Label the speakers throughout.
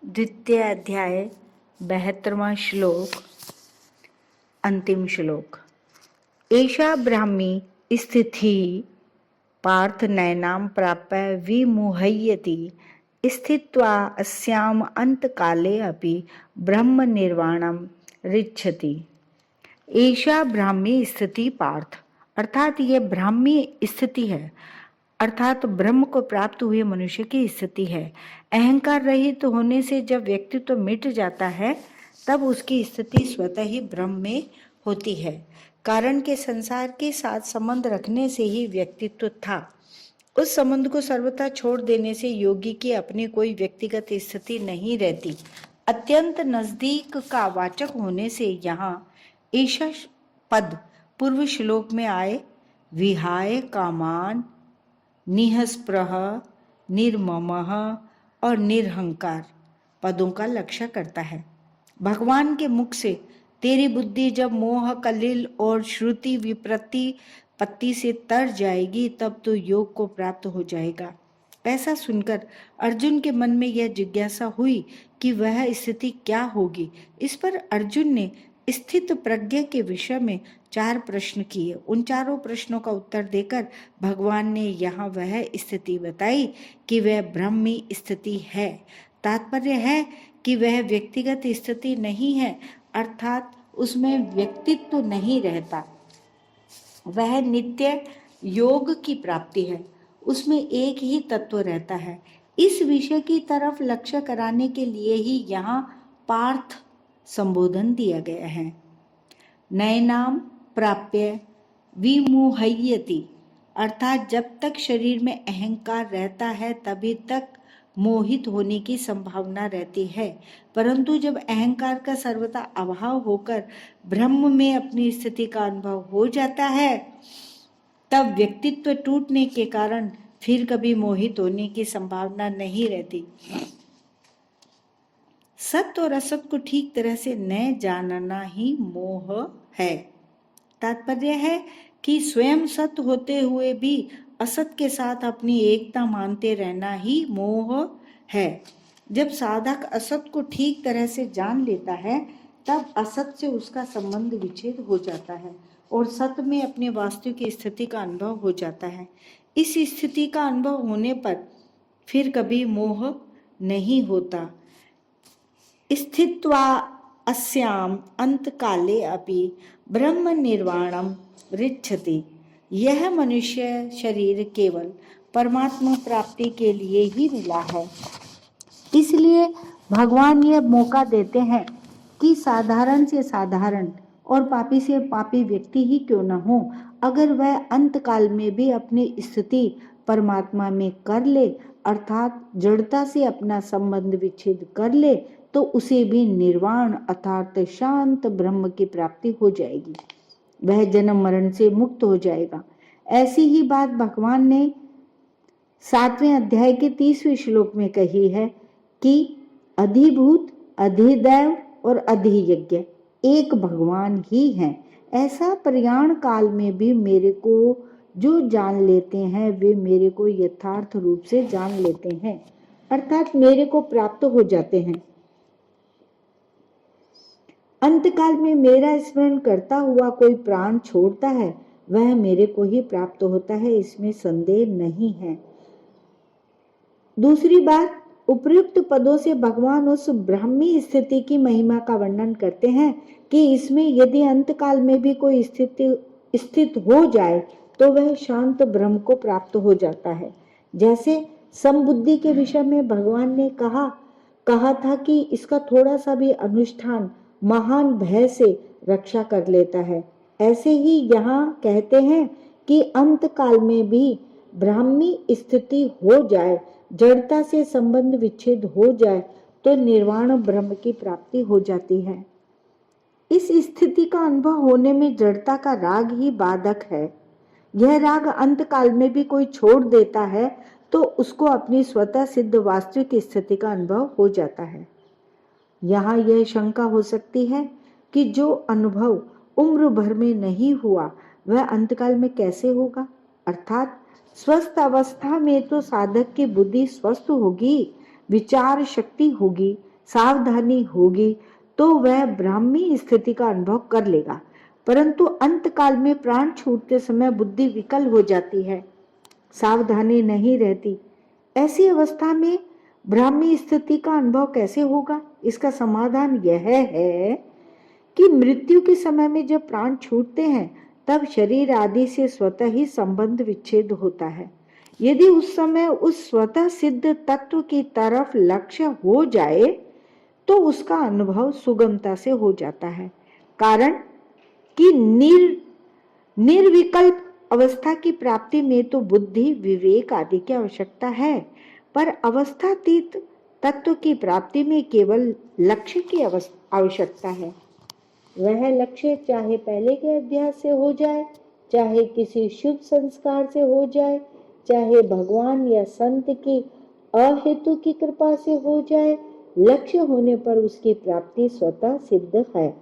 Speaker 1: द्वितीय अध्याय 72वां श्लोक। अंतिम श्लोक। एषा ब्राह्मी स्थिति पार्थ नैनां प्राप्य विमुह्यति स्थित्वा अस्याम् अंतकाले अपि ब्रह्म निर्वाणं ऋच्छति। एषा ब्राह्मी स्थिति पार्थ, अर्थात यह ब्राह्मी स्थिति है, अर्थात ब्रह्म को प्राप्त हुए मनुष्य की स्थिति है। अहंकार रहित होने से जब व्यक्तित्व मिट जाता है तब उसकी स्थिति स्वतः ही ब्रह्म में होती है। कारण के संसार के साथ संबंध रखने से ही व्यक्तित्व था। उस संबंध को सर्वथा छोड़ देने से योगी की अपनी कोई व्यक्तिगत स्थिति नहीं रहती। अत्यंत नजदीक का वाचक होने से यहाँ ईशा पद पूर्व श्लोक में आए विहाय कामान निःस्पृह निर्ममः और निरहंकार पदों का लक्ष्य करता है। भगवान के मुख से तेरी बुद्धि जब मोह कलिल और श्रुति विप्रति पत्ति से तर जाएगी तब तो योग को प्राप्त हो जाएगा। ऐसा सुनकर अर्जुन के मन में यह जिज्ञासा हुई कि वह स्थिति क्या होगी। इस पर अर्जुन ने स्थित प्रज्ञा के विषय में 4 प्रश्न किए। उन चारों प्रश्नों का उत्तर देकर भगवान ने यहाँ वह स्थिति बताई कि वह ब्रह्मी स्थिति है। तात्पर्य है कि वह व्यक्तिगत स्थिति नहीं है, अर्थात उसमें व्यक्तित्व नहीं रहता। वह नित्य योग की प्राप्ति है, उसमें एक ही तत्व रहता है। इस विषय की तरफ लक्ष्य कराने के लिए ही यहाँ पार्थ संबोधन दिया गया है। नैनाम प्राप्य विमुह्यति, अर्थात जब तक शरीर में अहंकार रहता है तभी तक मोहित होने की संभावना रहती है, परंतु जब अहंकार का सर्वथा अभाव होकर ब्रह्म में अपनी स्थिति का अनुभव हो जाता है तब व्यक्तित्व टूटने के कारण फिर कभी मोहित होने की संभावना नहीं रहती। सत्य और असत को ठीक तरह से न जानना ही मोह है। तात्पर्य है कि स्वयं सत्य होते हुए भी असत के साथ अपनी एकता मानते रहना ही मोह है। जब साधक असत को ठीक तरह से जान लेता है तब असत से उसका संबंध विच्छेद हो जाता है और सत्य में अपने वास्तविक स्थिति का अनुभव हो जाता है। इस स्थिति का अनुभव होने पर फिर कभी मोह नहीं होता। स्थित्वा अस्याम अंतकाले अपि ब्रह्म निर्वाणम ऋच्छति। यह मनुष्य शरीर केवल परमात्मा प्राप्ति के लिए ही मिला है, इसलिए भगवान यह मौका देते हैं कि साधारण से साधारण और पापी से पापी व्यक्ति ही क्यों न हो, अगर वह अंतकाल में भी अपनी स्थिति परमात्मा में कर ले, अर्थात जड़ता से अपना संबंध विच्छेद कर ले, तो उसे भी निर्वाण अर्थात शांत ब्रह्म की प्राप्ति हो जाएगी। वह जन्म मरण से मुक्त हो जाएगा। ऐसी ही बात भगवान ने 7वें अध्याय के 30वें श्लोक में कही है कि अधिभूत, अधिदैव और अधियज्ञ एक भगवान ही हैं। ऐसा प्रयाण काल में भी मेरे को जो जान लेते हैं वे मेरे को यथार्थ रूप से जान लेते हैं, अर्थात मेरे को प्राप्त हो जाते हैं। अंतकाल में मेरा स्मरण करता हुआ कोई प्राण छोड़ता है वह मेरे को ही प्राप्त होता है, इसमें संदेह नहीं है। दूसरी बात, उपयुक्त पदों से भगवान उस ब्राह्मी स्थिति की महिमा का वर्णन करते हैं कि इसमें यदि अंतकाल में भी कोई स्थित हो जाए तो वह शांत ब्रह्म को प्राप्त हो जाता है। जैसे समबुद्धि के विषय में भगवान ने कहा था कि इसका थोड़ा सा भी अनुष्ठान महान भय से रक्षा कर लेता है। ऐसे ही यहाँ कहते हैं कि अंत काल में भी ब्राह्मी स्थिति हो जाए, जड़ता से संबंध विच्छेद हो जाए तो निर्वाण ब्रह्म की प्राप्ति हो जाती है। इस स्थिति का अनुभव होने में जड़ता का राग ही बाधक है। यह राग अंत काल में भी कोई छोड़ देता है तो उसको अपनी स्वतः सिद्ध वास्तविक स्थिति का अनुभव हो जाता है। यहाँ यह शंका हो सकती है कि जो अनुभव उम्र भर में नहीं हुआ वह अंतकाल में कैसे होगा, अर्थात स्वस्थ अवस्था में तो साधक की बुद्धि स्वस्थ होगी, विचार शक्ति होगी, सावधानी होगी तो वह ब्राह्मी स्थिति का अनुभव कर लेगा, परंतु अंत काल में प्राण छूटते समय बुद्धि विकल हो जाती है, सावधानी नहीं रहती। ऐसी अवस्था में ब्राह्मी स्थिति का अनुभव कैसे होगा? इसका समाधान यह है कि मृत्यु के समय में जब प्राण छूटते हैं तब शरीर आदि से स्वतः ही संबंध विच्छेद होता है। यदि उस समय उस स्वतः सिद्ध तत्व की तरफ लक्ष्य हो जाए तो उसका अनुभव सुगमता से हो जाता है, कारण कि निर्विकल्प अवस्था की प्राप्ति में तो बुद्धि, विवेक आदि की आवश्यकता है, पर अवस्थातीत तत्व की प्राप्ति में केवल लक्ष्य की आवश्यकता है। वह लक्ष्य चाहे पहले के अभ्यास से हो जाए, चाहे किसी शुभ संस्कार से हो जाए, चाहे भगवान या संत की अहेतु की कृपा से हो जाए, लक्ष्य होने पर उसकी प्राप्ति स्वतः सिद्ध है।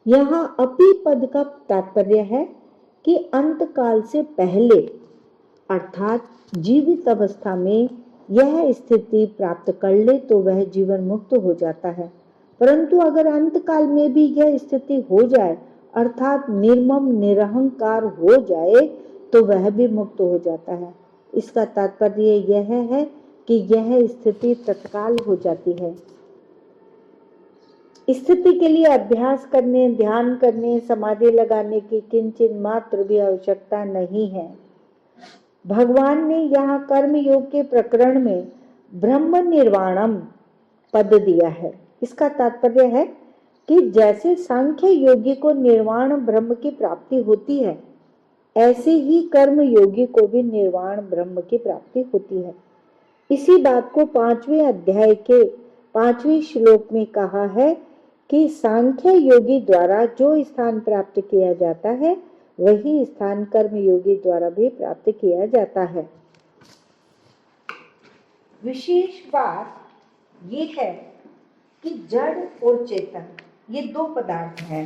Speaker 1: यहाँ अपि पद का तात्पर्य है कि अंत काल से पहले अर्थात जीवित अवस्था में यह स्थिति प्राप्त कर ले तो वह जीवन मुक्त हो जाता है, परंतु अगर अंत काल में भी यह स्थिति हो जाए अर्थात निर्मम निरहंकार हो जाए तो वह भी मुक्त हो जाता है। इसका तात्पर्य यह है कि यह स्थिति तत्काल हो जाती है। स्थिति के लिए अभ्यास करने, ध्यान करने, समाधि लगाने की किंचित मात्र भी आवश्यकता नहीं है। भगवान ने यहाँ कर्म योग के प्रकरण में ब्रह्म निर्वाणम पद दिया है। इसका तात्पर्य है कि जैसे सांख्य योगी को निर्वाण ब्रह्म की प्राप्ति होती है, ऐसे ही कर्म योगी को भी निर्वाण ब्रह्म की प्राप्ति होती है। इसी बात को 5वें अध्याय के 5वें श्लोक में कहा है कि सांख्य योगी द्वारा जो स्थान प्राप्त किया जाता है वही स्थान कर्म योगी द्वारा भी प्राप्त किया जाता है। विशेष बात ये है कि जड़ और चेतन ये दो पदार्थ हैं।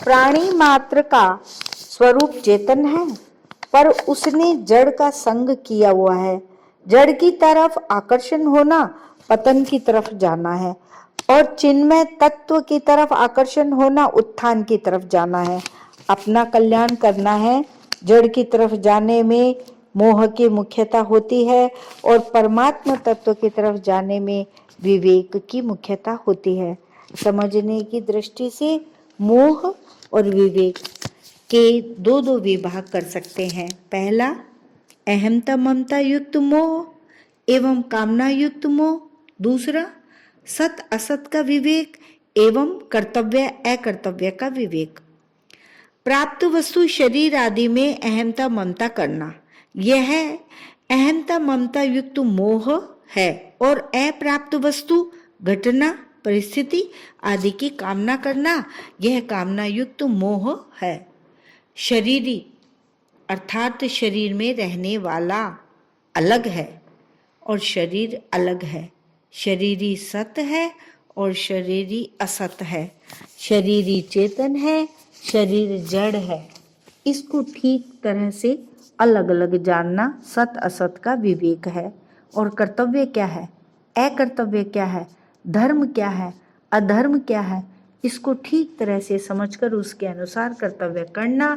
Speaker 1: प्राणी मात्र का स्वरूप चेतन है, पर उसने जड़ का संग किया हुआ है। जड़ की तरफ आकर्षण होना पतन की तरफ जाना है, और चिन्मय तत्व की तरफ आकर्षण होना उत्थान की तरफ जाना है। अपना कल्याण करना है। जड़ की तरफ जाने में मोह की मुख्यता होती है और परमात्मा तत्व की तरफ जाने में विवेक की मुख्यता होती है। समझने की दृष्टि से मोह और विवेक के दो विभाग कर सकते हैं। पहला, अहमता ममता युक्त मोह एवं कामना युक्त मोह। दूसरा, सत असत का विवेक एवं कर्तव्य अकर्तव्य का विवेक। प्राप्त वस्तु शरीर आदि में अहमता ममता करना, यह अहमता ममता युक्त मोह है, और अप्राप्त वस्तु, घटना, परिस्थिति आदि की कामना करना, यह कामना युक्त मोह है। शरीरी अर्थात शरीर में रहने वाला अलग है और शरीर अलग है। शरीरी सत है और शरीरी असत है। शरीरी चेतन है, शरीर जड़ है। इसको ठीक तरह से अलग अलग जानना सत असत का विवेक है। और कर्तव्य क्या है, अकर्तव्य क्या है, धर्म क्या है, अधर्म क्या है, इसको ठीक तरह से समझकर उसके अनुसार कर्तव्य करना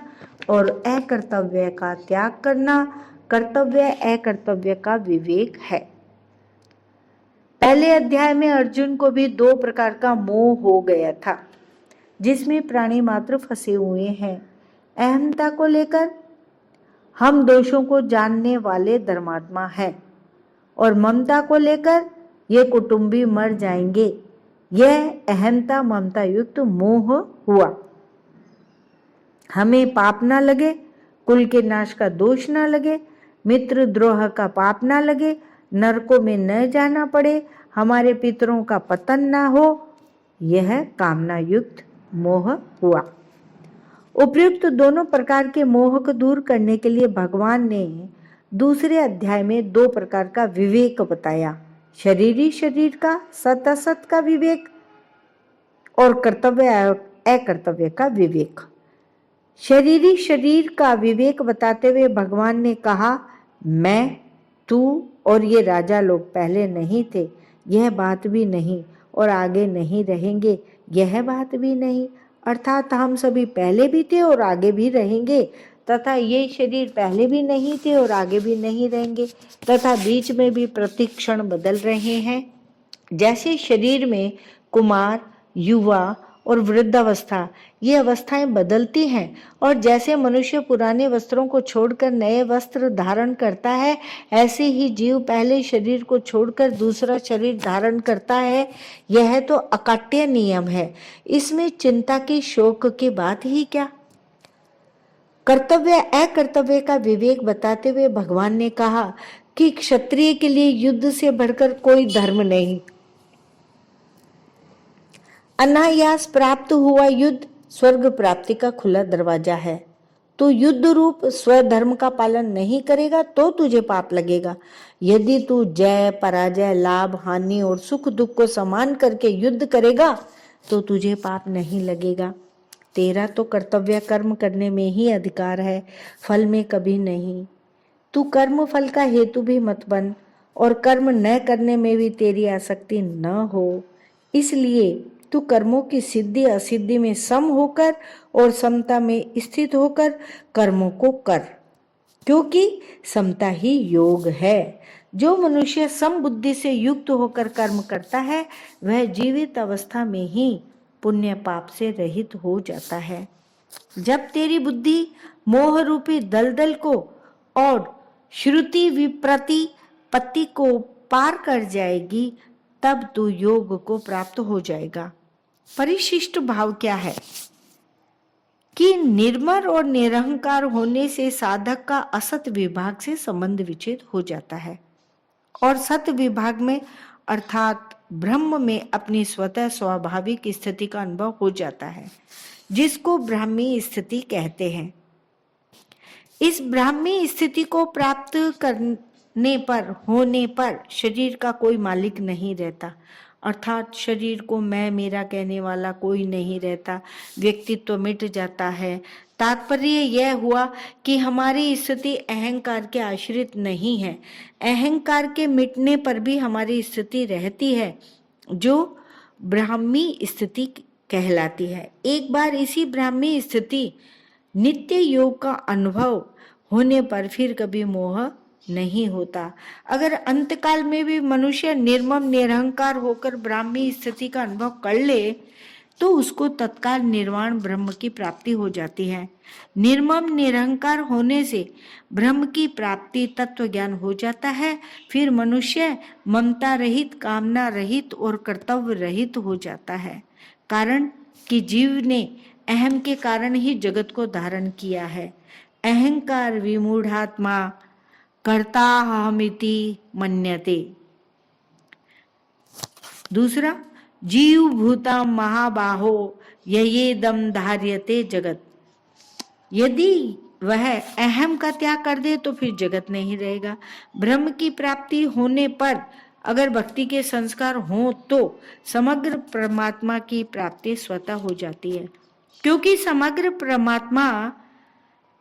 Speaker 1: और अकर्तव्य का त्याग करना कर्तव्य अकर्तव्य का विवेक है। पहले अध्याय में अर्जुन को भी दो प्रकार का मोह हो गया था, जिसमें प्राणी मात्र फंसे हुए हैं। अहमता को लेकर हम दोषों को जानने वाले धर्मात्मा हैं, और ममता को लेकर ये कुटुंबी मर जाएंगे। यह अहमता ममता युक्त मोह हुआ। हमें पाप ना लगे, कुल के नाश का दोष ना लगे, मित्र द्रोह का पाप ना लगे, नरकों में न जाना पड़े, हमारे पितरों का पतन ना हो, यह कामना युक्त मोह हुआ। उपयुक्त दोनों प्रकार के मोह को दूर करने के लिए भगवान ने दूसरे अध्याय में दो प्रकार का विवेक बताया। शरीरी शरीर का सत असत का विवेक और कर्तव्य अकर्तव्य का विवेक। शरीरी शरीर का विवेक बताते हुए भगवान ने कहा, मैं, तू और ये राजा लोग पहले नहीं थे, यह बात भी नहीं, और आगे नहीं रहेंगे, यह बात भी नहीं। अर्थात हम सभी पहले भी थे और आगे भी रहेंगे, तथा ये शरीर पहले भी नहीं थे और आगे भी नहीं रहेंगे, तथा बीच में भी प्रतिक्षण बदल रहे हैं। जैसे शरीर में कुमार, युवा और वृद्धावस्था ये अवस्थाएं बदलती हैं, और जैसे मनुष्य पुराने वस्त्रों को छोड़कर नए वस्त्र धारण करता है, ऐसे ही जीव पहले शरीर को छोड़कर दूसरा शरीर धारण करता है। यह तो अकाट्य नियम है, इसमें चिंता की, शोक की बात ही क्या। कर्तव्य अकर्तव्य का विवेक बताते हुए भगवान ने कहा कि क्षत्रिय के लिए युद्ध से बढ़कर कोई धर्म नहीं। अनायास प्राप्त हुआ युद्ध स्वर्ग प्राप्ति का खुला दरवाजा है। तू युद्ध रूप स्वधर्म का पालन नहीं करेगा तो तुझे पाप लगेगा। यदि तू जय, पराजय, लाभ, हानि और सुख दुख को समान करके युद्ध करेगा तो तुझे पाप नहीं लगेगा। तेरा तो कर्तव्य कर्म करने में ही अधिकार है, फल में कभी नहीं। तू कर्म फल का हेतु भी मत बन, और कर्म न करने में भी तेरी आसक्ति न हो। इसलिए तू कर्मों की सिद्धि असिद्धि में सम होकर और समता में स्थित होकर कर्मों को कर, क्योंकि समता ही योग है। जो मनुष्य सम बुद्धि से युक्त होकर कर्म करता है, वह जीवित अवस्था में ही पुण्य पाप से रहित हो जाता है। जब तेरी बुद्धि मोह रूपी दलदल को और श्रुति विप्रतिपत्ति को पार कर जाएगी, तब तू योग को प्राप्त हो जाएगा। परिशिष्ट भाव क्या है कि निर्मल और निरहंकार होने से साधक का असत विभाग से संबंध विच्छेद हो जाता है, और सत विभाग में अर्थात ब्रह्म में अपनी स्वतः स्वाभाविक स्थिति का अनुभव हो जाता है, जिसको ब्राह्मी स्थिति कहते हैं। इस ब्राह्मी स्थिति को प्राप्त होने पर शरीर का कोई मालिक नहीं रहता, अर्थात शरीर को मैं मेरा कहने वाला कोई नहीं रहता, व्यक्तित्व मिट जाता है। तात्पर्य यह हुआ कि हमारी स्थिति अहंकार के आश्रित नहीं है। अहंकार के मिटने पर भी हमारी स्थिति रहती है, जो ब्राह्मी स्थिति कहलाती है। एक बार इसी ब्राह्मी स्थिति नित्य योग का अनुभव होने पर फिर कभी मोह नहीं होता। अगर अंतकाल में भी मनुष्य निर्मम निरहंकार होकर ब्राह्मी स्थिति का अनुभव कर ले तो उसको तत्काल निर्वाण ब्रह्म की प्राप्ति हो जाती है। निर्मम निरहंकार होने से ब्रह्म की प्राप्ति तत्व ज्ञान हो जाता है। फिर मनुष्य ममता रहित, कामना रहित और कर्तव्य रहित हो जाता है, कारण कि जीव ने अहम के कारण ही जगत को धारण किया है। अहंकार विमूढ़ात्मा कर्ताहमिति मन्यते। दूसरा, जीव भूता महाबाहो ययेदम धार्यते जगत। यदि वह अहम का त्याग कर दे तो फिर जगत नहीं रहेगा। ब्रह्म की प्राप्ति होने पर अगर भक्ति के संस्कार हों तो समग्र परमात्मा की प्राप्ति स्वतः हो जाती है, क्योंकि समग्र परमात्मा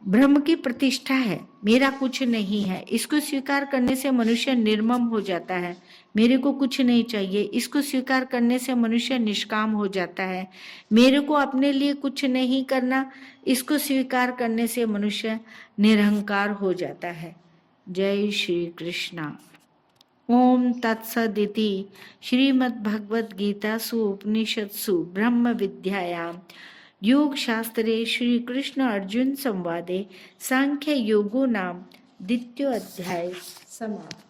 Speaker 1: ब्रह्म की प्रतिष्ठा है, मेरा कुछ नहीं है। इसको स्वीकार करने से मनुष्य निर्मम हो जाता है, मेरे को कुछ नहीं चाहिए। इसको स्वीकार करने से मनुष्य निष्काम हो जाता है, मेरे को अपने लिए कुछ नहीं करना। इसको स्वीकार करने से मनुष्य निरहंकार हो जाता है। जय श्री कृष्णा। ओम तत्सदिति श्रीमद्भगवद्गीतासु उपनिषत्सु ब्रह्म विद्यायां योग शास्त्रे श्री कृष्ण अर्जुन संवादे सांख्य योगो नाम द्वितीय अध्याय समाप्त।